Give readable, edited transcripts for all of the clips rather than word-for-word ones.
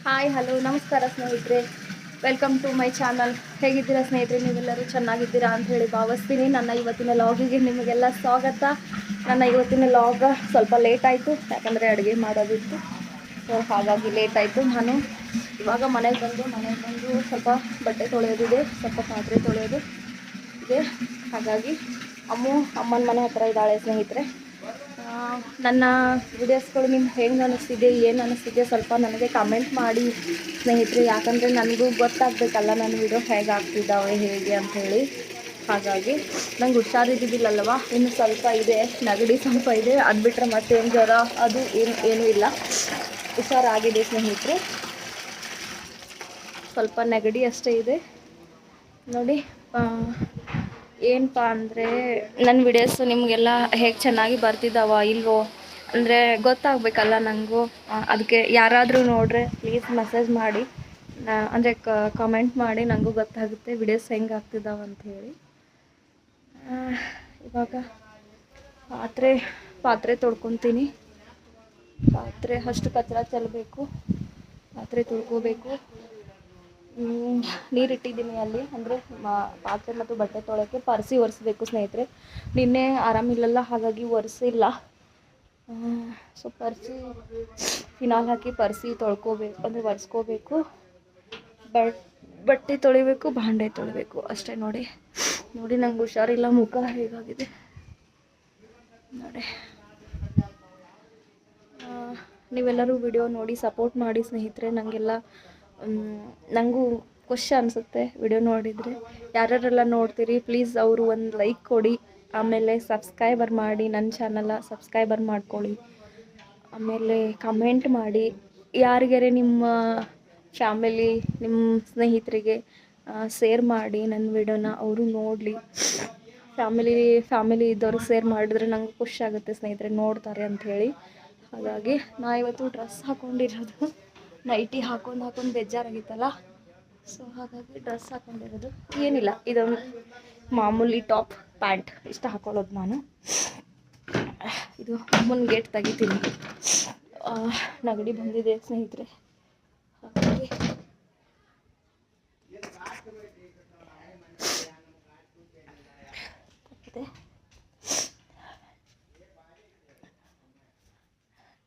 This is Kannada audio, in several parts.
ಹಾಯ್ ಹಲೋ ನಮಸ್ಕಾರ ಸ್ನೇಹಿತರೆ, ವೆಲ್ಕಮ್ ಟು ಮೈ ಚಾನಲ್. ಹೇಗಿದ್ದೀರಾ ಸ್ನೇಹಿತರೆ? ನೀವೆಲ್ಲರೂ ಚೆನ್ನಾಗಿದ್ದೀರಾ ಅಂತ ಹೇಳಿ ಭಾವಿಸ್ತೀನಿ. ನನ್ನ ಇವತ್ತಿನ ಲಾಗಿಗೆ ನಿಮಗೆಲ್ಲ ಸ್ವಾಗತ. ನನ್ನ ಇವತ್ತಿನ ಲಾಗ ಸ್ವಲ್ಪ ಲೇಟ್ ಆಯಿತು, ಯಾಕಂದರೆ ಅಡುಗೆ ಮಾಡೋದಿತ್ತು. ಸೊ ಹಾಗಾಗಿ ಲೇಟ್ ಆಯಿತು. ನಾನು ಇವಾಗ ಮನೆಗೆ ಬಂದು ಸ್ವಲ್ಪ ಬಟ್ಟೆ ತೊಳೆಯೋದಿದೆ, ಸ್ವಲ್ಪ ಪಾತ್ರೆ ತೊಳೆಯೋದು ಇದೆ. ಹಾಗಾಗಿ ಅಮ್ಮನ ಮನೆ ಹತ್ರ ಇದ್ದಾಳೆ ಸ್ನೇಹಿತರೆ. ನನ್ನ ವಿಡಿಯೋಸ್ಗಳು ನಿಮ್ಗೆ ಹೆಂಗೆ ಅನ್ನಿಸ್ತಿದೆ, ಏನು ಅನ್ನಿಸ್ತಿದೆ ಸ್ವಲ್ಪ ನನಗೆ ಕಮೆಂಟ್ ಮಾಡಿ ಸ್ನೇಹಿತರೆ. ಯಾಕಂದರೆ ನನಗೂ ಗೊತ್ತಾಗಬೇಕಲ್ಲ ನನ್ನ ವಿಡಿಯೋ ಹೇಗೆ ಆಗ್ತಿದ್ದಾವೆ ಹೇಗೆ ಅಂಥೇಳಿ. ಹಾಗಾಗಿ ನಂಗೆ ಹುಷಾರಿದ್ದಿದ್ದಿಲ್ಲಲ್ವ, ಇನ್ನು ಸ್ವಲ್ಪ ಇದೆ, ನೆಗಡಿ ಸ್ವಲ್ಪ ಇದೆ. ಅದು ಬಿಟ್ಟರೆ ಮತ್ತೇನು ಜ್ವರ ಅದು ಏನೂ ಇಲ್ಲ, ಹುಷಾರಾಗಿದೆ ಸ್ನೇಹಿತರೆ. ಸ್ವಲ್ಪ ನೆಗಡಿ ಅಷ್ಟೇ ಇದೆ ನೋಡಿ. ಏನಪ್ಪ ಅಂದರೆ ನನ್ನ ವಿಡಿಯೋಸು ನಿಮಗೆಲ್ಲ ಹೇಗೆ ಚೆನ್ನಾಗಿ ಬರ್ತಿದ್ದಾವ ಇಲ್ವೋ ಅಂದರೆ ಗೊತ್ತಾಗಬೇಕಲ್ಲ ನನಗೂ. ಅದಕ್ಕೆ ಯಾರಾದರೂ ನೋಡ್ರೆ ಪ್ಲೀಸ್ ಮೆಸೇಜ್ ಮಾಡಿ, ಅಂದರೆ ಕಮೆಂಟ್ ಮಾಡಿ, ನನಗೂ ಗೊತ್ತಾಗುತ್ತೆ ವಿಡಿಯೋಸ್ ಹೆಂಗೆ ಆಗ್ತಿದ್ದಾವೆ ಅಂಥೇಳಿ. ಇವಾಗ ಪಾತ್ರೆ ತೊಳ್ಕೊತೀನಿ. ಪಾತ್ರೆ ಅಷ್ಟು ಕಚರ ಚೆಲ್ಲಬೇಕು, ಪಾತ್ರೆ ತೊಳ್ಕೋಬೇಕು. ನೀರಿಟ್ಟಿದ್ದೀನಿ ಅಲ್ಲಿ, ಅಂದರೆ ಪಾತ್ರೆ ಮತ್ತು ಬಟ್ಟೆ ತೊಳೋಕ್ಕೆ. ಪರ್ಸಿ ಒರೆಸ್ಬೇಕು ಸ್ನೇಹಿತರೆ. ನಿನ್ನೆ ಆರಾಮಿಲ್ಲಲ್ಲ, ಹಾಗಾಗಿ ಒರೆಸಿಲ್ಲ. ಸೊ ಪರ್ಸಿ ಫಿನಾಲ್ ಹಾಕಿ ಪರ್ಸಿ ತೊಳ್ಕೊಬೇಕು, ಅಂದರೆ ಒರೆಸ್ಕೋಬೇಕು. ಬಟ್ಟೆ ತೊಳಿಬೇಕು, ಭಾಂಡೆ ತೊಳಿಬೇಕು ಅಷ್ಟೇ ನೋಡಿ. ನಂಗೆ ಹುಷಾರಿಲ್ಲ, ಮುಖ ಹೇಗಾಗಿದೆ ನೋಡಿ. ನೀವೆಲ್ಲರೂ ವಿಡಿಯೋ ನೋಡಿ ಸಪೋರ್ಟ್ ಮಾಡಿ ಸ್ನೇಹಿತರೆ. ನನಗೂ ಖುಷಿ ಅನಿಸುತ್ತೆ ವಿಡಿಯೋ ನೋಡಿದರೆ. ಯಾರ್ಯಾರೆಲ್ಲ ನೋಡ್ತೀರಿ ಪ್ಲೀಸ್ ಅವರು ಒಂದು ಲೈಕ್ ಕೊಡಿ, ಆಮೇಲೆ ಸಬ್ಸ್ಕ್ರೈಬರ್ ಮಾಡಿ, ನನ್ನ ಚಾನಲ ಸಬ್ಸ್ಕ್ರೈಬರ್ ಮಾಡ್ಕೊಳ್ಳಿ. ಆಮೇಲೆ ಕಮೆಂಟ್ ಮಾಡಿ, ಯಾರಿಗಾರೆ ನಿಮ್ಮ ಫ್ಯಾಮಿಲಿ ನಿಮ್ಮ ಸ್ನೇಹಿತರಿಗೆ ಶೇರ್ ಮಾಡಿ ನನ್ನ ವಿಡಿಯೋನ, ಅವರು ನೋಡಲಿ. ಫ್ಯಾಮಿಲಿ ಇದ್ದವ್ರಿಗೆ ಶೇರ್ ಮಾಡಿದ್ರೆ ನಂಗೆ ಖುಷಿ ಆಗುತ್ತೆ ಸ್ನೇಹಿತರೆ, ನೋಡ್ತಾರೆ ಅಂಥೇಳಿ. ಹಾಗಾಗಿ ನಾ ಇವತ್ತು ಡ್ರೆಸ್ ಹಾಕ್ಕೊಂಡಿರೋದು, ನೈಟಿ ಹಾಕೊಂಡು ಬೇಜಾರಾಗಿತ್ತಲ್ಲ. ಸೊ ಹಾಗಾಗಿ ಡ್ರೆಸ್ ಹಾಕ್ಕೊಂಡಿರೋದು ಏನಿಲ್ಲ, ಇದೊಂದು ಮಾಮೂಲಿ ಟಾಪ್ ಪ್ಯಾಂಟ್ ಇಷ್ಟ ಹಾಕೊಳ್ಳೋದು ನಾನು. ಇದು ಅಮ್ಮನ ಗೇಟ್ ತೆಗಿತೀನಿ. ನೆಗಡಿ ಬಂದಿದೆ ಸ್ನೇಹಿತರೆ, ಹಾಗಾಗಿ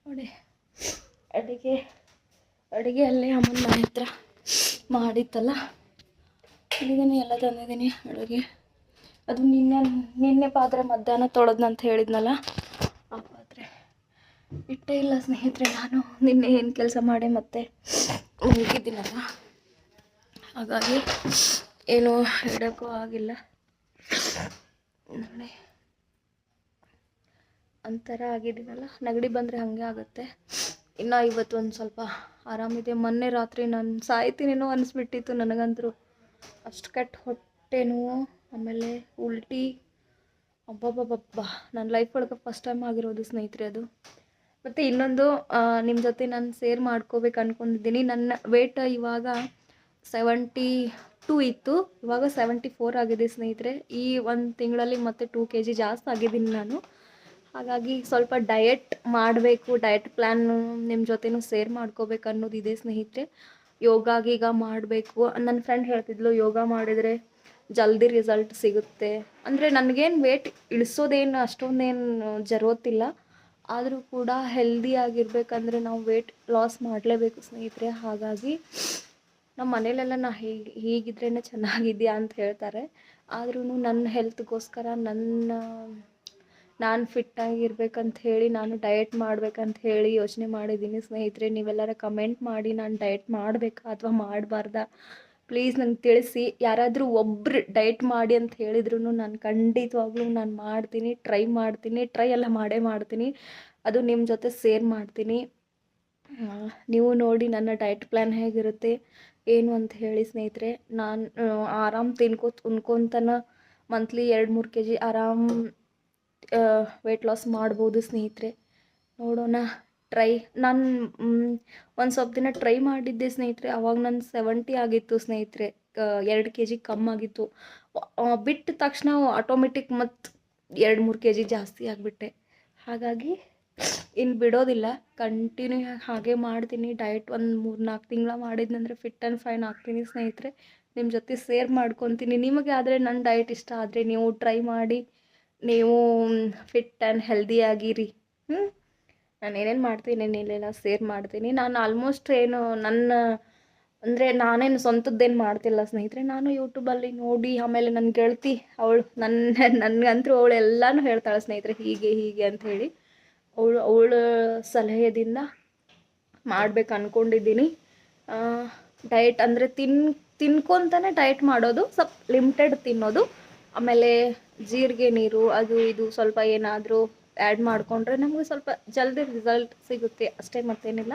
ನೋಡಿ. ಅಡುಗೆ ಅಲ್ಲೇ ಅಮ್ಮನ ಮನೆ ಹತ್ರ ಮಾಡಿತ್ತಲ್ಲ, ಎಲ್ಲ ತಂದಿದ್ದೀನಿ ಅಡುಗೆ. ಅದು ನಿನ್ನೆ ಪಾತ್ರೆ ಮಧ್ಯಾಹ್ನ ತೊಳೆದ್ನಂತ ಹೇಳಿದ್ನಲ್ಲ, ಆ ಪಾತ್ರೆ ಇಟ್ಟೇ ಇಲ್ಲ ಸ್ನೇಹಿತರೆ. ನಾನು ನಿನ್ನೆ ಏನು ಕೆಲಸ ಮಾಡಿ ಮತ್ತೆ ಮುಗಿದ್ದೀನಲ್ಲ, ಹಾಗಾಗಿ ಏನು ಇಡೋಕ್ಕೂ ಆಗಿಲ್ಲ ನೋಡಿ. ಒಂಥರ ಆಗಿದ್ದೀನಲ್ಲ, ನೆಗಡಿ ಬಂದರೆ ಹಾಗೆ ಆಗುತ್ತೆ. ಇನ್ನು ಇವತ್ತು ಒಂದು ಸ್ವಲ್ಪ ಆರಾಮಿದೆ. ಮೊನ್ನೆ ರಾತ್ರಿ ನಾನು ಸಾಯ್ತೀನೇನೋ ಅನಿಸ್ಬಿಟ್ಟಿತ್ತು ನನಗಂತೂ. ಅಷ್ಟು ಕೆಟ್ಟ ಹೊಟ್ಟೆ ನೋವು, ಆಮೇಲೆ ಉಲ್ಟಿ. ಅಬ್ಬಬ್ಬಬ್ಬ, ನನ್ನ ಲೈಫ್ ಒಳಗೆ ಫಸ್ಟ್ ಟೈಮ್ ಆಗಿರೋದು ಸ್ನೇಹಿತರೆ ಅದು. ಮತ್ತು ಇನ್ನೊಂದು ನಿಮ್ಮ ಜೊತೆ ನಾನು ಶೇರ್ ಮಾಡ್ಕೋಬೇಕು ಅಂದ್ಕೊಂಡಿದ್ದೀನಿ. ನನ್ನ ವೇಟ್ ಇವಾಗ 72 ಇತ್ತು, ಇವಾಗ 74 ಆಗಿದೆ ಸ್ನೇಹಿತರೆ. ಈ ಒಂದು ತಿಂಗಳಲ್ಲಿ ಮತ್ತೆ 2 kg ಜಾಸ್ತಿ ಆಗಿದ್ದೀನಿ ನಾನು. ಹಾಗಾಗಿ ಸ್ವಲ್ಪ ಡಯಟ್ ಮಾಡಬೇಕು, ಡಯಟ್ ಪ್ಲ್ಯಾನು ನಿಮ್ಮ ಜೊತೆನೂ ಶೇರ್ ಮಾಡ್ಕೋಬೇಕು ಅನ್ನೋದಿದೆ ಸ್ನೇಹಿತರೆ. ಯೋಗ ಗೀಗ ಮಾಡಬೇಕು. ನನ್ನ ಫ್ರೆಂಡ್ ಹೇಳ್ತಿದ್ಲು, ಯೋಗ ಮಾಡಿದರೆ ಜಲ್ದಿ ರಿಸಲ್ಟ್ ಸಿಗುತ್ತೆ ಅಂದರೆ. ನನಗೇನು ವೇಟ್ ಇಳಿಸೋದೇನು ಅಷ್ಟೊಂದೇನು ಜರೋತಿಲ್ಲ, ಆದರೂ ಕೂಡ ಹೆಲ್ದಿಯಾಗಿರ್ಬೇಕಂದ್ರೆ ನಾವು ವೇಟ್ ಲಾಸ್ ಮಾಡಲೇಬೇಕು ಸ್ನೇಹಿತರೆ. ಹಾಗಾಗಿ ನಮ್ಮ ಮನೇಲೆಲ್ಲ ಹೀಗಿದ್ರೇ ಚೆನ್ನಾಗಿದೆಯಾ ಅಂತ ಹೇಳ್ತಾರೆ. ಆದ್ರೂ ನನ್ನ ಹೆಲ್ತ್ಗೋಸ್ಕರ ನಾನು ಫಿಟ್ಟಾಗಿರ್ಬೇಕಂತ ಹೇಳಿ, ನಾನು ಡಯಟ್ ಮಾಡ್ಬೇಕಂತ ಹೇಳಿ ಯೋಚನೆ ಮಾಡಿದ್ದೀನಿ ಸ್ನೇಹಿತರೆ. ನೀವೆಲ್ಲರ ಕಮೆಂಟ್ ಮಾಡಿ, ನಾನು ಡಯಟ್ ಮಾಡಬೇಕಾ ಅಥವಾ ಮಾಡಬಾರ್ದಾ ಪ್ಲೀಸ್ ನಂಗೆ ತಿಳಿಸಿ. ಯಾರಾದರೂ ಒಬ್ಬರು ಡಯಟ್ ಮಾಡಿ ಅಂತ ಹೇಳಿದ್ರು ನಾನು ಖಂಡಿತವಾಗ್ಲೂ ನಾನು ಮಾಡ್ತೀನಿ, ಟ್ರೈ ಎಲ್ಲ ಮಾಡ್ತೀನಿ. ಅದು ನಿಮ್ಮ ಜೊತೆ ಶೇರ್ ಮಾಡ್ತೀನಿ. ನೀವು ನೋಡಿ ನನ್ನ ಡಯಟ್ ಪ್ಲ್ಯಾನ್ ಹೇಗಿರುತ್ತೆ ಏನು ಅಂತ ಹೇಳಿ ಸ್ನೇಹಿತರೆ. ನಾನು ಆರಾಮ್ ಉಣ್ಕೊತನ ಮಂತ್ಲಿ 2-3 kg ಆರಾಮ್ ವೆಯ್ಟ್ ಲಾಸ್ ಮಾಡ್ಬೋದು ಸ್ನೇಹಿತರೆ. ನೋಡೋಣ, ನಾನು ಒಂದು ಸ್ವಲ್ಪ ದಿನ ಟ್ರೈ ಮಾಡಿದ್ದೆ ಸ್ನೇಹಿತರೆ. ಅವಾಗ ನಾನು 70 ಆಗಿತ್ತು ಸ್ನೇಹಿತರೆ, 2 kg ಕಮ್ಮಾಗಿತ್ತು. ಬಿಟ್ಟ ತಕ್ಷಣ ಆಟೋಮೆಟಿಕ್ ಮತ್ತು 2-3 kg ಜಾಸ್ತಿ ಆಗಿಬಿಟ್ಟೆ. ಹಾಗಾಗಿ ಇನ್ನು ಬಿಡೋದಿಲ್ಲ, ಕಂಟಿನ್ಯೂ ಹಾಗೆ ಮಾಡ್ತೀನಿ. ಡಯಟ್ ಒಂದು 3-4 ತಿಂಗಳ ಮಾಡಿದ್ನಂದರೆ ಫಿಟ್ ಆ್ಯಂಡ್ ಫೈನ್ ಆಗ್ತೀನಿ ಸ್ನೇಹಿತರೆ. ನಿಮ್ಮ ಜೊತೆ ಶೇರ್ ಮಾಡ್ಕೊತೀನಿ. ನಿಮಗೆ ಆದರೆ ನನ್ನ ಡಯಟ್ ಇಷ್ಟ ಆದರೆ ನೀವು ಟ್ರೈ ಮಾಡಿ, ನೀವು ಫಿಟ್ ಆ್ಯಂಡ್ ಹೆಲ್ದಿಯಾಗಿರಿ. ನಾನು ಏನೇನು ಮಾಡ್ತೀನಿ ಇಲ್ಲೆಲ್ಲ ಶೇರ್ ಮಾಡ್ತೀನಿ. ನಾನು ಆಲ್ಮೋಸ್ಟ್ ಏನು ನನ್ನ ಅಂದರೆ ನಾನೇನು ಸ್ವಂತದ್ದೇನು ಮಾಡ್ತಿಲ್ಲ ಸ್ನೇಹಿತರೆ. ನಾನು ಯೂಟ್ಯೂಬಲ್ಲಿ ನೋಡಿ, ಆಮೇಲೆ ನನ್ನ ಗೆಳತಿ ಅವಳು ನನಗಂತೂ ಅವಳು ಎಲ್ಲನೂ ಹೇಳ್ತಾಳೆ ಸ್ನೇಹಿತರೆ, ಹೀಗೆ ಹೀಗೆ ಅಂತ ಹೇಳಿ. ಅವಳ ಸಲಹೆಯಿಂದ ಮಾಡ್ಬೇಕು ಅಂದ್ಕೊಂಡಿದ್ದೀನಿ. ಡಯಟ್ ಅಂದರೆ ತಿನ್ಕೊತಾನೆ ಡಯಟ್ ಮಾಡೋದು, ಸ್ವಲ್ಪ ಲಿಮಿಟೆಡ್ ತಿನ್ನೋದು. ಆಮೇಲೆ ಜೀರಿಗೆ ನೀರು ಅದು ಇದು ಸ್ವಲ್ಪ ಏನಾದರೂ ಆ್ಯಡ್ ಮಾಡಿಕೊಂಡ್ರೆ ನಮಗೆ ಸ್ವಲ್ಪ ಜಲ್ದಿ ರಿಸಲ್ಟ್ ಸಿಗುತ್ತೆ ಅಷ್ಟೇ, ಮತ್ತೇನಿಲ್ಲ.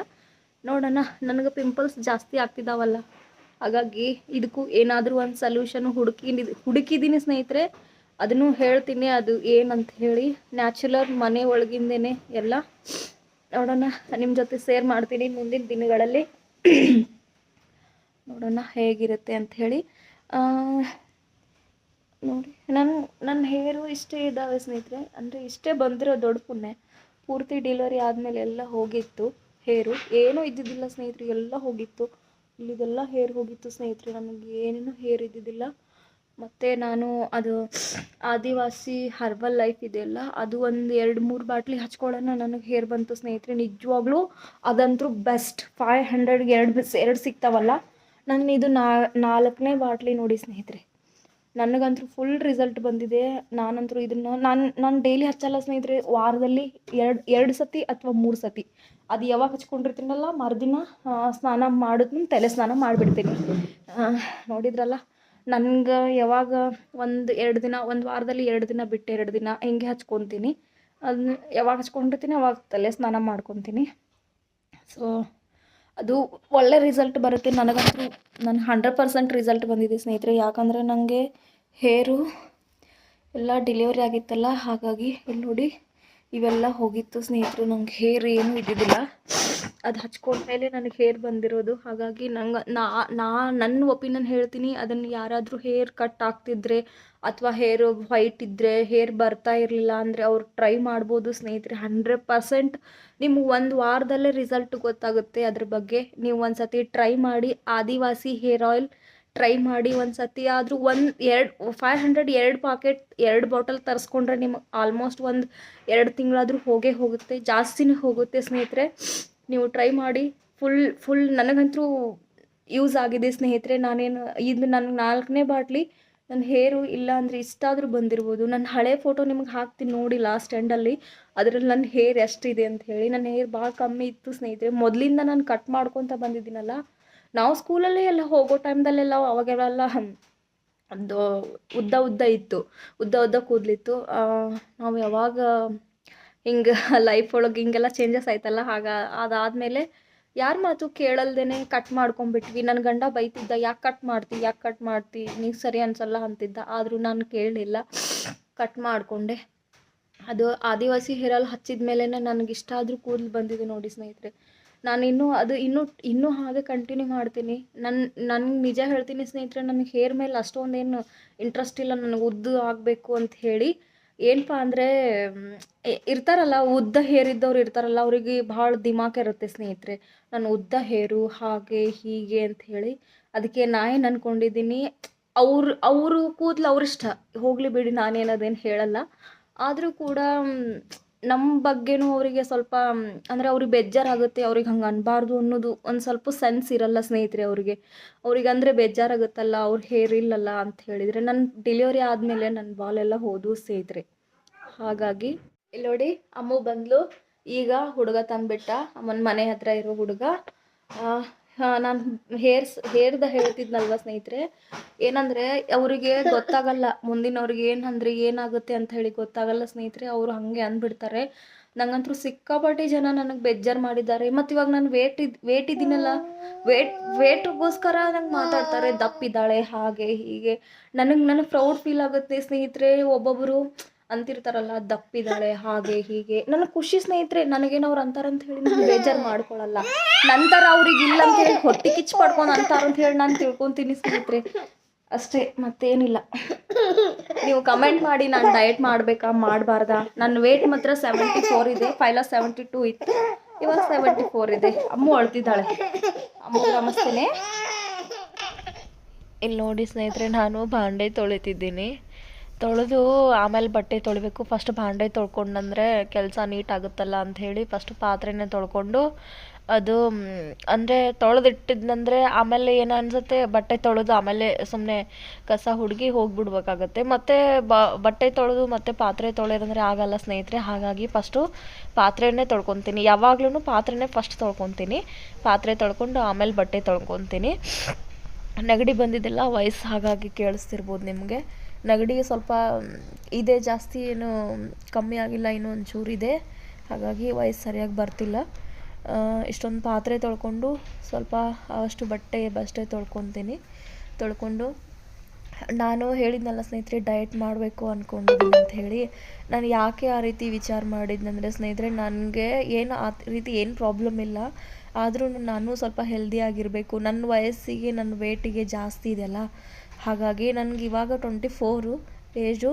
ನೋಡೋಣ. ನನಗೆ ಪಿಂಪಲ್ಸ್ ಜಾಸ್ತಿ ಆಗ್ತಿದ್ದಾವಲ್ಲ, ಹಾಗಾಗಿ ಇದಕ್ಕೂ ಏನಾದರೂ ಒಂದು ಸೊಲ್ಯೂಷನ್ ಹುಡುಕಿದ್ದೀನಿ ಸ್ನೇಹಿತರೆ. ಅದನ್ನು ಹೇಳ್ತೀನಿ, ಅದು ಏನಂತ ಹೇಳಿ. ನ್ಯಾಚುರಲ್ ಮನೆ ಒಳಗಿಂದೇ ಎಲ್ಲ ನೋಡೋಣ. ನಿಮ್ಮ ಜೊತೆ ಶೇರ್ ಮಾಡ್ತೀನಿ ಮುಂದಿನ ದಿನಗಳಲ್ಲಿ. ನೋಡೋಣ ಹೇಗಿರುತ್ತೆ ಅಂಥೇಳಿ. ನೋಡಿ, ನನ್ನ ಹೇರು ಇಷ್ಟೇ ಇದ್ದಾವೆ ಸ್ನೇಹಿತರೆ. ಅಂದರೆ ಇಷ್ಟೇ ಬಂದಿರೋ ದೊಡ್ಡ ಪುಣ್ಯ. ಪೂರ್ತಿ ಡೆಲಿವರಿ ಆದಮೇಲೆ ಎಲ್ಲ ಹೋಗಿತ್ತು ಹೇರು, ಏನೂ ಇದ್ದಿದ್ದಿಲ್ಲ ಸ್ನೇಹಿತರೆ, ಎಲ್ಲ ಹೋಗಿತ್ತು. ಇಲ್ಲಿದೆಲ್ಲ ಹೇರ್ ಹೋಗಿತ್ತು ಸ್ನೇಹಿತರೆ, ನನಗೆ ಏನೇನೂ ಹೇರ್ ಇದ್ದಿದ್ದಿಲ್ಲ. ಮತ್ತು ನಾನು ಅದು ಆದಿವಾಸಿ ಹರ್ಬಲ್ ಲೈಫ್ ಇದೆಯಲ್ಲ, ಅದು ಒಂದು 2-3 ಬಾಟ್ಲಿ ಹಚ್ಕೊಳ್ಳೋಣ ನನಗೆ ಹೇರ್ ಬಂತು ಸ್ನೇಹಿತರೆ. ನಿಜವಾಗ್ಲೂ ಅದಂತೂ ಬೆಸ್ಟ್. 500ಗೆ 2 ಸಿಗ್ತಾವಲ್ಲ. ನಾನು ಇದು 4ನೇ ಬಾಟ್ಲಿ ನೋಡಿ ಸ್ನೇಹಿತರೆ. ನನಗಂತೂ ಫುಲ್ ರಿಸಲ್ಟ್ ಬಂದಿದೆ. ನಾನಂತೂ ಇದನ್ನು ನಾನು ಡೈಲಿ ಹಚ್ಚಲ್ಲ ಸ್ನೇಹಿತರೆ. ವಾರದಲ್ಲಿ 2 ಸತಿ ಅಥವಾ 3 ಸತಿ, ಅದು ಯಾವಾಗ ಹಚ್ಕೊಂಡಿರ್ತೀನಲ್ಲ ಮರುದಿನ ಸ್ನಾನ ಮಾಡಿದ್ಮೇಲೆ ತಲೆ ಸ್ನಾನ ಮಾಡಿಬಿಡ್ತೀನಿ. ನೋಡಿದ್ರಲ್ಲ, ನನಗೆ ಯಾವಾಗ 1-2 ದಿನ, ಒಂದು ವಾರದಲ್ಲಿ 2 ದಿನ ಬಿಟ್ಟು 2 ದಿನ ಹಿಂಗೆ ಹಚ್ಕೊತೀನಿ. ಅದನ್ನ ಯಾವಾಗ ಹಚ್ಕೊಂಡಿರ್ತೀನಿ ಅವಾಗ ತಲೆ ಸ್ನಾನ ಮಾಡ್ಕೊತೀನಿ. ಸೊ ಅದು ಒಳ್ಳೆ ರಿಸಲ್ಟ್ ಬರುತ್ತೆ. ನನಗಂತೂ 100% ರಿಸಲ್ಟ್ ಬಂದಿದೆ ಸ್ನೇಹಿತರೆ. ಯಾಕಂದರೆ ನನಗೆ ಹೇರು ಎಲ್ಲ ಡೆಲಿವರಿ ಆಗಿತ್ತಲ್ಲ, ಹಾಗಾಗಿ ಇಲ್ಲಿ ನೋಡಿ ಇವೆಲ್ಲ ಹೋಗಿತ್ತು ಸ್ನೇಹಿತರು. ನಂಗೆ ಹೇರ್ ಏನೂ ಇದ್ದಿದ್ದಿಲ್ಲ, ಅದು ಹಚ್ಕೊಂಡ್ಮೇಲೆ ನನಗೆ ಹೇರ್ ಬಂದಿರೋದು. ಹಾಗಾಗಿ ನನ್ನ ಒಪಿನಿಯನ್ ಹೇಳ್ತೀನಿ. ಅದನ್ನು ಯಾರಾದರೂ ಹೇರ್ ಕಟ್ ಆಗ್ತಿದ್ರೆ ಅಥವಾ ಹೇರು ವೈಟ್ ಇದ್ದರೆ, ಹೇರ್ ಬರ್ತಾ ಇರಲಿಲ್ಲ ಅಂದರೆ ಅವ್ರು ಟ್ರೈ ಮಾಡ್ಬೋದು ಸ್ನೇಹಿತರೆ. 100% ನಿಮ್ಗೆ 1 ವಾರದಲ್ಲೇ ರಿಸಲ್ಟ್ ಗೊತ್ತಾಗುತ್ತೆ ಅದ್ರ ಬಗ್ಗೆ. ನೀವು ಒಂದು ಸತಿ ಟ್ರೈ ಮಾಡಿ. ಆದಿವಾಸಿ ಹೇರ್ ಆಯಿಲ್ ಟ್ರೈ ಮಾಡಿ ಒಂದು ಸತಿ ಆದರೂ. 500 2 ಪಾಕೆಟ್ 2 ಬಾಟಲ್ ತರಿಸ್ಕೊಂಡ್ರೆ ನಿಮಗೆ ಆಲ್ಮೋಸ್ಟ್ 1-2 ತಿಂಗಳಾದರೂ ಹೋಗುತ್ತೆ, ಜಾಸ್ತಿನೇ ಹೋಗುತ್ತೆ ಸ್ನೇಹಿತರೆ. ನೀವು ಟ್ರೈ ಮಾಡಿ. ಫುಲ್ ನನಗಂತೂ ಯೂಸ್ ಆಗಿದೆ ಸ್ನೇಹಿತರೆ. ಇದು ನನಗೆ 4ನೇ ಬಾಟ್ಲಿ. ನನ್ನ ಹೇರು ಇಲ್ಲ ಅಂದರೆ ಇಷ್ಟಾದರೂ ಬಂದಿರ್ಬೋದು. ನನ್ನ ಹಳೆ ಫೋಟೋ ನಿಮಗೆ ಹಾಕ್ತೀನಿ ನೋಡಿ ಲಾಸ್ಟ್ ಎಂಡಲ್ಲಿ. ಅದರಲ್ಲಿ ನನ್ನ ಹೇರ್ ಎಷ್ಟಿದೆ ಅಂತ ಹೇಳಿ. ನನ್ನ ಹೇರ್ ಭಾಳ ಕಮ್ಮಿ ಇತ್ತು ಸ್ನೇಹಿತರೆ. ಮೊದಲಿಂದ ನಾನು ಕಟ್ ಮಾಡ್ಕೊತ ಬಂದಿದ್ದೀನಲ್ಲ. ನಾವು ಸ್ಕೂಲಲ್ಲಿ ಎಲ್ಲ ಹೋಗೋ ಟೈಮ್ದಲ್ಲೆಲ್ಲ ಅವಾಗೆಲ್ಲ ಒಂದು ಉದ್ದ ಇತ್ತು, ಉದ್ದ ಕೂದಲಿತ್ತು. ನಾವು ಯಾವಾಗ ಹಿಂಗೆ ಲೈಫ್ ಒಳಗೆ ಹಿಂಗೆಲ್ಲ ಚೇಂಜಸ್ ಆಯ್ತಲ್ಲ, ಅದಾದಮೇಲೆ ಯಾರ ಮಾತು ಕೇಳಲ್ದೇ ಕಟ್ ಮಾಡ್ಕೊಂಬಿಟ್ವಿ. ನನ್ನ ಗಂಡ ಬೈತಿದ್ದ, ಯಾಕೆ ಕಟ್ ಮಾಡ್ತಿ ನೀವು ಸರಿ ಅನ್ಸಲ್ಲ ಅಂತಿದ್ದ. ಆದರೂ ನಾನು ಕೇಳಲಿಲ್ಲ, ಕಟ್ ಮಾಡಿಕೊಂಡೆ. ಅದು ಆದಿವಾಸಿ ಹೇರ್ ಆಯಿಲ್ ಹಚ್ಚಿದ ಮೇಲೇ ನನಗಿಷ್ಟ ಆದರೂ ಕೂದಲು ಬಂದಿದೆ ನೋಡಿ ಸ್ನೇಹಿತರೆ. ನಾನು ಇನ್ನೂ ಹಾಗೆ ಕಂಟಿನ್ಯೂ ಮಾಡ್ತೀನಿ. ನನಗೆ ನಿಜ ಹೇಳ್ತೀನಿ ಸ್ನೇಹಿತರೆ, ನನಗೆ ಹೇರ್ ಮೇಲೆ ಅಷ್ಟೊಂದೇನು ಇಂಟ್ರೆಸ್ಟ್ ಇಲ್ಲ. ನನಗೆ ಉದ್ದು ಆಗಬೇಕು ಅಂತ ಹೇಳಿ. ಏನಪ್ಪ ಅಂದರೆ ಇರ್ತಾರಲ್ಲ ಉದ್ದ ಹೇರ್ ಇದ್ದವ್ರು ಇರ್ತಾರಲ್ಲ, ಅವರಿಗೆ ಭಾಳ ದಿಮಾಕ್ ಇರುತ್ತೆ ಸ್ನೇಹಿತರೆ. ನಾನು ಉದ್ದ ಹೇರು ಹಾಗೆ ಹೀಗೆ ಅಂತ ಹೇಳಿ. ಅದಕ್ಕೆ ಏನು ಅಂದ್ಕೊಂಡಿದ್ದೀನಿ, ಅವರು ಕೂದಲು ಅವ್ರಿಷ್ಟ, ಹೋಗಲಿ ಬಿಡಿ, ನಾನೇನದೇನು ಹೇಳಲ್ಲ. ಆದರೂ ಕೂಡ ನಮ್ಮ ಬಗ್ಗೆನೂ ಅವರಿಗೆ ಸ್ವಲ್ಪ ಅಂದರೆ ಅವ್ರಿಗೆ ಬೇಜಾರಾಗುತ್ತೆ. ಅವ್ರಿಗೆ ಹಂಗೆ ಅನ್ಬಾರ್ದು ಅನ್ನೋದು ಒಂದು ಸ್ವಲ್ಪ ಸೆನ್ಸ್ ಇರಲ್ಲ ಸ್ನೇಹಿತರೆ ಅವ್ರಿಗೆ ಅಂದರೆ ಬೇಜಾರಾಗುತ್ತಲ್ಲ, ಅವ್ರ ಹೇರ್ ಇಲ್ಲಲ್ಲ ಅಂತ ಹೇಳಿದರೆ. ನನ್ನ ಡೆಲಿವರಿ ಆದಮೇಲೆ ನನ್ನ ಬಾಲೆಲ್ಲ ಹೋದವು ಸ್ನೇಹಿತರೆ. ಹಾಗಾಗಿ ಇಲ್ಲಿ ನೋಡಿ, ಅಮ್ಮ ಬಂದ್ಲು. ಈಗ ಹುಡುಗ ತಂದುಬಿಟ್ಟ, ಅಮ್ಮನ ಮನೆ ಹತ್ರ ಇರೋ ಹುಡುಗ. ನಾನು ಹೇರ್ದ ಹೇಳ್ತಿದ್ನಲ್ವ ಸ್ನೇಹಿತರೆ, ಏನಂದರೆ ಅವರಿಗೆ ಗೊತ್ತಾಗಲ್ಲ, ಮುಂದಿನವ್ರಿಗೆ ಏನಾಗುತ್ತೆ ಅಂತ ಹೇಳಿ ಗೊತ್ತಾಗಲ್ಲ ಸ್ನೇಹಿತರೆ. ಅವರು ಹಾಗೆ ಅಂದ್ಬಿಡ್ತಾರೆ. ನಂಗಂತೂ ಸಿಕ್ಕಾಪಟ್ಟೆ ಜನ ನನಗೆ ಬೇಜಾರು ಮಾಡಿದ್ದಾರೆ. ಮತ್ತು ಇವಾಗ ನಾನು ವೇಟ್ ಇದ್ದೀನಲ್ಲ, ವೇಟ್ಗೋಸ್ಕರ ನಂಗೆ ಮಾತಾಡ್ತಾರೆ, ದಪ್ಪಿದ್ದಾಳೆ ಹಾಗೆ ಹೀಗೆ. ನನಗೆ ಪ್ರೌಡ್ ಫೀಲ್ ಆಗುತ್ತೆ ಸ್ನೇಹಿತರೆ. ಒಬ್ಬೊಬ್ಬರು ಅಂತಿರ್ತಾರಲ್ಲ, ದಪ್ಪಿದ್ದಾಳೆ ಹಾಗೆ ಹೀಗೆ. ನನಗೆ ಖುಷಿ ಸ್ನೇಹಿತರೆ. ನನಗೇನವ್ರು ಅಂತಾರಂತ ಹೇಳಿ ನಾನು ಬೇಜಾರು ಮಾಡ್ಕೊಳ್ಳಲ್ಲ. ನಂತರ ಅವ್ರಿಗೆ ಇಲ್ಲ ಅಂತ ಹೇಳಿ ಹೊಟ್ಟೆ ಕಿಚ್ಚು ಪಡ್ಕೊಂಡು ಅಂತಾರಂತ ಹೇಳಿ ನಾನು ತಿಳ್ಕೊತೀನಿ ಸ್ನೇಹಿತರೆ. ಅಷ್ಟೇ, ಮತ್ತೇನಿಲ್ಲ. ನೀವು ಕಮೆಂಟ್ ಮಾಡಿ ನಾನು ಡಯಟ್ ಮಾಡಬೇಕಾ ಮಾಡಬಾರ್ದಾ. ನನ್ನ ವೇಟ್ ಮಾತ್ರ 74 ಇದೆ. ಫೈಲ 72 ಇತ್ತು, ಇವಾಗ 74 ಇದೆ. ಅಮ್ಮು ಅಳ್ತಿದ್ದಾಳೆ. ಅಮ್ಮು ನಮಸ್ತೆನೆ. ಇಲ್ಲಿ ನೋಡಿ ಸ್ನೇಹಿತರೆ, ನಾನು ಭಾಂಡೆ ತೊಳಿತಿದ್ದೀನಿ. ತೊಳೆದು ಆಮೇಲೆ ಬಟ್ಟೆ ತೊಳಿಬೇಕು. ಫಸ್ಟ್ ಭಾಂಡೆ ತೊಳ್ಕೊಂಡಂದರೆ ಕೆಲಸ ನೀಟ್ ಆಗುತ್ತಲ್ಲ ಅಂಥೇಳಿ ಫಸ್ಟ್ ಪಾತ್ರೆನೇ ತೊಳ್ಕೊಂಡು ಅದು ಅಂದರೆ ತೊಳೆದಿಟ್ಟಿದ್ನಂದರೆ ಆಮೇಲೆ ಏನು ಅನಿಸುತ್ತೆ, ಬಟ್ಟೆ ತೊಳೆದು ಆಮೇಲೆ ಸುಮ್ಮನೆ ಕಸ ಹುಡುಗಿ ಹೋಗಿಬಿಡ್ಬೇಕಾಗತ್ತೆ. ಮತ್ತು ಬಟ್ಟೆ ತೊಳೆದು ಮತ್ತು ಪಾತ್ರೆ ತೊಳೆಯೋದಂದರೆ ಆಗಲ್ಲ ಸ್ನೇಹಿತರೆ. ಹಾಗಾಗಿ ಫಸ್ಟು ಪಾತ್ರೆನೇ ತೊಳ್ಕೊತೀನಿ. ಯಾವಾಗ್ಲೂ ಪಾತ್ರೆನೇ ಫಸ್ಟ್ ತೊಳ್ಕೊತೀನಿ. ಪಾತ್ರೆ ತೊಳ್ಕೊಂಡು ಆಮೇಲೆ ಬಟ್ಟೆ ತೊಳ್ಕೊತೀನಿ. ನೆಗಡಿ ಬಂದಿದ್ದೆಲ್ಲ ವಯಸ್ಸು, ಹಾಗಾಗಿ ಕೇಳಿಸ್ತಿರ್ಬೋದು ನಿಮಗೆ. ನೆಗಡಿ ಸ್ವಲ್ಪ ಇದೆ, ಜಾಸ್ತಿ ಏನು ಕಮ್ಮಿ ಆಗಿಲ್ಲ, ಇನ್ನೂ ಒಂಚೂರಿದೆ. ಹಾಗಾಗಿ ವಯಸ್ಸು ಸರಿಯಾಗಿ ಬರ್ತಿಲ್ಲ. ಇಷ್ಟೊಂದು ಪಾತ್ರೆ ತೊಳ್ಕೊಂಡು ಸ್ವಲ್ಪ ಅಷ್ಟು ಬಟ್ಟೆ ತೊಳ್ಕೊತೀನಿ. ತೊಳ್ಕೊಂಡು ನಾನು ಹೇಳಿದ್ನಲ್ಲ ಸ್ನೇಹಿತರೆ, ಡಯಟ್ ಮಾಡಬೇಕು ಅಂದ್ಕೊಂಡಿದ್ದೀನಿ ಅಂತ ಹೇಳಿ. ನಾನು ಯಾಕೆ ಆ ರೀತಿ ವಿಚಾರ ಮಾಡಿದ್ನಂದರೆ ಸ್ನೇಹಿತರೆ, ನನಗೆ ಏನು ಆ ರೀತಿ ಏನು ಪ್ರಾಬ್ಲಮ್ ಇಲ್ಲ. ಆದ್ರೂ ನಾನು ಸ್ವಲ್ಪ ಹೆಲ್ದಿಯಾಗಿರಬೇಕು. ನನ್ನ ವಯಸ್ಸಿಗೆ ನನ್ನ ವೇಟಿಗೆ ಜಾಸ್ತಿ ಇದೆಯಲ್ಲ, ಹಾಗಾಗಿ ನನಗೆ ಇವಾಗ 24 ಏಜು.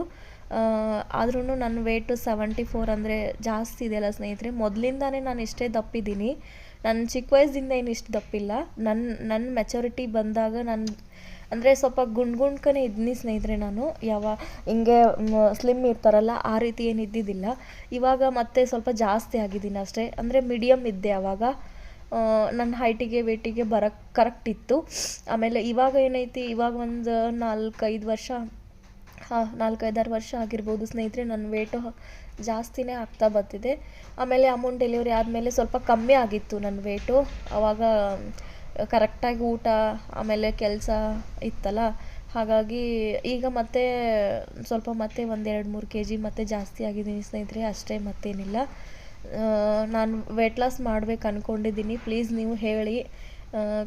ಆದ್ರೂ ನನ್ನ ವೇಟು 74 ಅಂದರೆ ಜಾಸ್ತಿ ಇದೆಯಲ್ಲ ಸ್ನೇಹಿತರೆ. ಮೊದಲಿಂದಾನೇ ನಾನು ಇಷ್ಟೇ ದಪ್ಪಿದ್ದೀನಿ. ನನ್ನ ಚಿಕ್ಕ ವಯಸ್ಸಿಂದ ಏನು ಇಷ್ಟು ದಪ್ಪಿಲ್ಲ. ನನ್ನ ಮೆಚುರಿಟಿ ಬಂದಾಗ ಅಂದರೆ ಸ್ವಲ್ಪ ಗುಂಡ್ಕನೇ ಇದ್ದೀನಿ ಸ್ನೇಹಿತರೆ. ನಾನು ಹಿಂಗೆ ಸ್ಲಿಮ್ ಇರ್ತಾರಲ್ಲ ಆ ರೀತಿ ಏನು ಇದ್ದಿದ್ದಿಲ್ಲ. ಇವಾಗ ಮತ್ತೆ ಸ್ವಲ್ಪ ಜಾಸ್ತಿ ಆಗಿದ್ದೀನಿ ಅಷ್ಟೇ. ಅಂದರೆ ಮೀಡಿಯಮ್ ಇದ್ದೆ ಆವಾಗ. ನನ್ನ ಹೈಟಿಗೆ ವೇಟಿಗೆ ಬರೋಕ್ಕೆ ಕರೆಕ್ಟ್ ಇತ್ತು. ಆಮೇಲೆ ಇವಾಗ ಏನೈತಿ, ಇವಾಗ ಒಂದು 4-5 ವರ್ಷ 4-5-6 ವರ್ಷ ಆಗಿರ್ಬೋದು ಸ್ನೇಹಿತರೆ, ನನ್ನ ವೇಟು ಜಾಸ್ತಿನೇ ಆಗ್ತಾ ಬರ್ತಿದೆ. ಆಮೇಲೆ ಅಮ್ಮನ ಡೆಲಿವರಿ ಆದಮೇಲೆ ಸ್ವಲ್ಪ ಕಮ್ಮಿ ಆಗಿತ್ತು ನನ್ನ ವೇಟು. ಆವಾಗ ಕರೆಕ್ಟಾಗಿ ಊಟ ಆಮೇಲೆ ಕೆಲಸ ಇತ್ತಲ್ಲ, ಹಾಗಾಗಿ ಈಗ ಮತ್ತೆ ಸ್ವಲ್ಪ ಮತ್ತೆ 1-2-3 kg ಮತ್ತೆ ಜಾಸ್ತಿ ಆಗಿದ್ದೀನಿ ಸ್ನೇಹಿತರೆ. ಅಷ್ಟೇ, ಮತ್ತೇನಿಲ್ಲ. ನಾನು ವೇಟ್ ಲಾಸ್ ಮಾಡ್ಬೇಕು ಅಂದ್ಕೊಂಡಿದ್ದೀನಿ. ಪ್ಲೀಸ್ ನೀವು ಹೇಳಿ,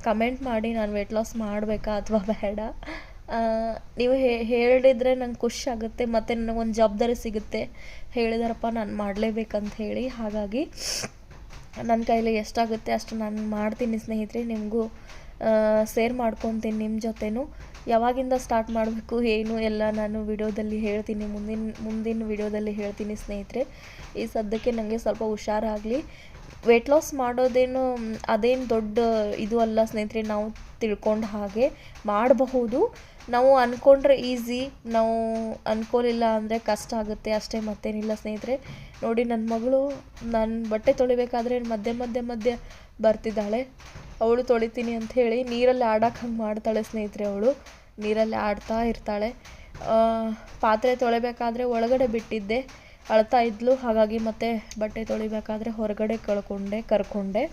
ಕಮೆಂಟ್ ಮಾಡಿ, ನಾನು ವೇಟ್ ಲಾಸ್ ಮಾಡಬೇಕಾ ಅಥವಾ ಬೇಡ. ನೀವು ಹೇಳಿದರೆ ನಂಗೆ ಖುಷಿ ಆಗುತ್ತೆ, ಮತ್ತು ನನಗೊಂದು ಜವಾಬ್ದಾರಿ ಸಿಗುತ್ತೆ. ಹೇಳಿದಾರಪ್ಪ ನಾನು ಮಾಡಲೇಬೇಕಂತ ಹೇಳಿ. ಹಾಗಾಗಿ ನನ್ನ ಕೈಲಿ ಎಷ್ಟಾಗುತ್ತೆ ಅಷ್ಟು ನಾನು ಮಾಡ್ತೀನಿ ಸ್ನೇಹಿತರೆ. ನಿಮಗೂ ಶೇರ್ ಮಾಡ್ಕೊತೀನಿ ನಿಮ್ಮ ಜೊತೆನೂ. ಯಾವಾಗಿಂದ ಸ್ಟಾರ್ಟ್ ಮಾಡಬೇಕು ಏನು ಎಲ್ಲ ನಾನು ವಿಡಿಯೋದಲ್ಲಿ ಹೇಳ್ತೀನಿ, ಮುಂದಿನ ವಿಡಿಯೋದಲ್ಲಿ ಹೇಳ್ತೀನಿ ಸ್ನೇಹಿತರೆ. ಈ ಸದ್ಯಕ್ಕೆ ನನಗೆ ಸ್ವಲ್ಪ ಹುಷಾರಾಗಲಿ. ವೇಟ್ ಲಾಸ್ ಮಾಡೋದೇನು ಅದೇನು ದೊಡ್ಡ ಇದು ಅಲ್ಲ ಸ್ನೇಹಿತರೆ. ನಾವು ತಿಳ್ಕೊಂಡು ಹಾಗೆ ಮಾಡಬಹುದು. ನಾವು ಅಂದ್ಕೊಂಡ್ರೆ ಈಸಿ, ನಾವು ಅಂದ್ಕೊಳ್ಳಿಲ್ಲ ಅಂದರೆ ಕಷ್ಟ ಆಗುತ್ತೆ ಅಷ್ಟೇ, ಮತ್ತೇನಿಲ್ಲ ಸ್ನೇಹಿತರೆ. ನೋಡಿ, ನನ್ನ ಮಗಳು ನಾನು ಬಟ್ಟೆ ತೊಳಿಬೇಕಾದ್ರೆ ಮಧ್ಯೆ ಬರ್ತಿದ್ದಾಳೆ. ಅವಳು ತೊಳಿತೀನಿ ಅಂಥೇಳಿ ನೀರಲ್ಲಿ ಆಡೋಕೆ ಹಂಗೆ ಮಾಡ್ತಾಳೆ ಸ್ನೇಹಿತರೆ. ಅವಳು ನೀರಲ್ಲಿ ಆಡ್ತಾ ಇರ್ತಾಳೆ. ಪಾತ್ರೆ ತೊಳಿಬೇಕಾದ್ರೆ ಒಳಗಡೆ ಬಿಟ್ಟಿದ್ದೆ, ಅಳ್ತಾ ಇದ್ಲು. ಹಾಗಾಗಿ ಮತ್ತೆ ಬಟ್ಟೆ ತೊಳಿಬೇಕಾದ್ರೆ ಹೊರಗಡೆ ಕರ್ಕೊಂಡೆ.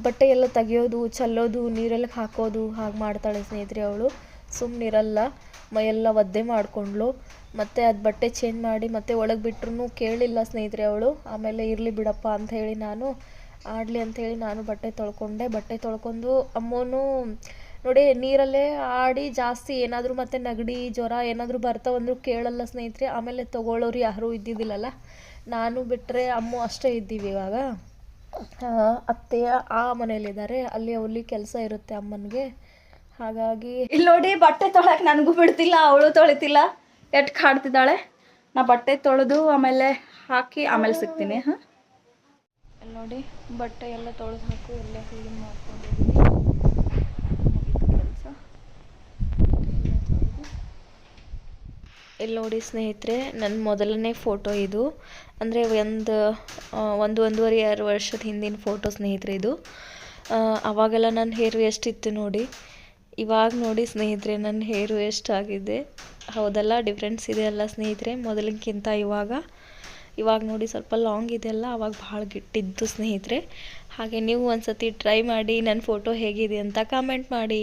ಬಟ್ಟೆ ಎಲ್ಲ ತೆಗಿಯೋದು, ಚೆಲ್ಲೋದು, ನೀರಲ್ಲಿ ಹಾಕೋದು ಹಾಗೆ ಮಾಡ್ತಾಳೆ ಸ್ನೇಹಿತರೆ. ಅವಳು ಸುಮ್ಮನಿರಲ್ಲ, ಮೈಯೆಲ್ಲ ಒದ್ದೆ ಮಾಡಿಕೊಂಡ್ಳು. ಮತ್ತು ಅದು ಬಟ್ಟೆ ಚೇಂಜ್ ಮಾಡಿ ಮತ್ತೆ ಒಳಗೆ ಬಿಟ್ರೂ ಕೇಳಿಲ್ಲ ಸ್ನೇಹಿತರೆ ಅವಳು. ಆಮೇಲೆ ಇರಲಿ ಬಿಡಪ್ಪ ಅಂಥೇಳಿ ನಾನು ಆಡಲಿ ಅಂಥೇಳಿ ನಾನು ಬಟ್ಟೆ ತೊಳ್ಕೊಂಡೆ. ಬಟ್ಟೆ ತೊಳ್ಕೊಂಡು ಅಮ್ಮನೂ ನೋಡಿ ನೀರಲ್ಲೇ ಆಡಿ ಜಾಸ್ತಿ ಏನಾದರೂ ಮತ್ತೆ ನೆಗಡಿ ಜ್ವರ ಏನಾದರೂ ಬರ್ತಾವಂದ್ರೂ ಕೇಳಲ್ಲ ಸ್ನೇಹಿತರೆ. ಆಮೇಲೆ ತೊಗೊಳ್ಳೋರು ಯಾರೂ ಇದ್ದಿದ್ದಿಲ್ಲಲ್ಲ, ನಾನು ಬಿಟ್ಟರೆ ಅಮ್ಮ ಅಷ್ಟೇ ಇದ್ದೀವಿ. ಇವಾಗ ಅತ್ತೆ ಆ ಮನೇಲಿದ್ದಾರೆ, ಅಲ್ಲಿ ಕೆಲಸ ಇರುತ್ತೆ ಅಮ್ಮನಿಗೆ. ಹಾಗಾಗಿ ಇಲ್ಲಿ ನೋಡಿ, ಬಟ್ಟೆ ತೊಳಕ್ಕೆ ನನಗೂ ಬಿಡ್ತಿಲ್ಲ, ಅವಳು ತೊಳಿತಿಲ್ಲ. ಎಟ್ಟು ಕಾಡ್ತಿದ್ದಾಳೆ. ನಾ ಬಟ್ಟೆ ತೊಳೆದು ಆಮೇಲೆ ಹಾಕಿ ಆಮೇಲೆ ಸಿಗ್ತೀನಿ. ಇಲ್ಲಿ ನೋಡಿ, ಬಟ್ಟೆ ಎಲ್ಲ ತೊಳೆದು ಹಾಕು, ಎಲ್ಲ ಕ್ಲೀನ್ ಮಾಡ್ಕೊಂಡಿದ್ದೀನಿ. ಕೆಲಸ ಇಲ್ಲಿ ನೋಡಿ ಸ್ನೇಹಿತರೆ, ನನ್ನ ಮೊದಲನೇ ಫೋಟೋ ಇದು. ಅಂದರೆ ಒಂದೂವರೆ 2 ವರ್ಷದ ಹಿಂದಿನ ಫೋಟೋ ಸ್ನೇಹಿತರೆ ಇದು. ಆವಾಗೆಲ್ಲ ನನ್ನ ಹೇರು ಎಷ್ಟಿತ್ತು ನೋಡಿ. ಇವಾಗ ನೋಡಿ ಸ್ನೇಹಿತರೆ, ನನ್ನ ಹೇರು ಎಷ್ಟಾಗಿದೆ. ಹೌದಲ್ಲ, ಡಿಫ್ರೆನ್ಸ್ ಇದೆ ಅಲ್ಲ ಸ್ನೇಹಿತರೆ ಮೊದಲಿಗಿಂತ ಇವಾಗ ನೋಡಿ ಸ್ವಲ್ಪ ಲಾಂಗ್ ಇದೆಯಲ್ಲ, ಆವಾಗ ಭಾಳ ಗಿಟ್ಟಿದ್ದು ಸ್ನೇಹಿತರೆ. ಹಾಗೆ ನೀವು ಒಂದು ಸತಿ ಟ್ರೈ ಮಾಡಿ, ನನ್ನ ಫೋಟೋ ಹೇಗಿದೆ ಅಂತ ಕಾಮೆಂಟ್ ಮಾಡಿ.